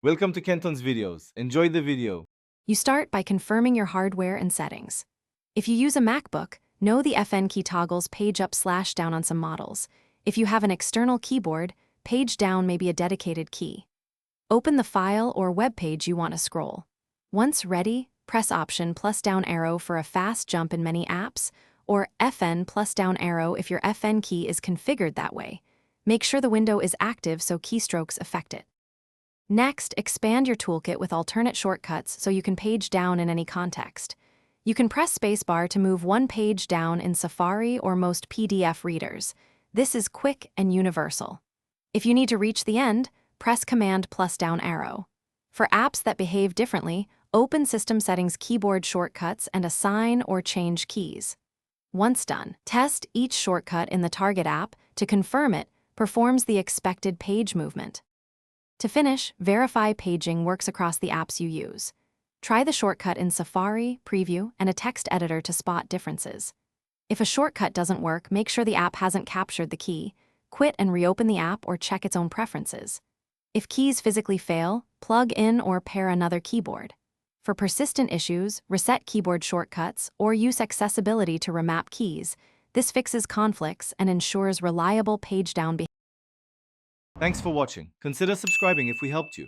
Welcome to Kenton's videos. Enjoy the video. You start by confirming your hardware and settings. If you use a MacBook, know the FN key toggles page up/down on some models. If you have an external keyboard, page down may be a dedicated key. Open the file or web page you want to scroll. Once ready, press Option +down arrow for a fast jump in many apps, or FN +down arrow if your FN key is configured that way. Make sure the window is active so keystrokes affect it. Next, expand your toolkit with alternate shortcuts so you can page down in any context. You can press spacebar to move one page down in Safari or most PDF readers. This is quick and universal. If you need to reach the end, press Command +down arrow. For apps that behave differently, open System Settings keyboard shortcuts and assign or change keys. Once done, test each shortcut in the target app to confirm it performs the expected page movement. To finish, verify paging works across the apps you use. Try the shortcut in Safari, Preview, and a text editor to spot differences. If a shortcut doesn't work, make sure the app hasn't captured the key. Quit and reopen the app or check its own preferences. If keys physically fail, plug in or pair another keyboard. For persistent issues, reset keyboard shortcuts or use accessibility to remap keys. This fixes conflicts and ensures reliable page down behavior. Thanks for watching. Consider subscribing if we helped you.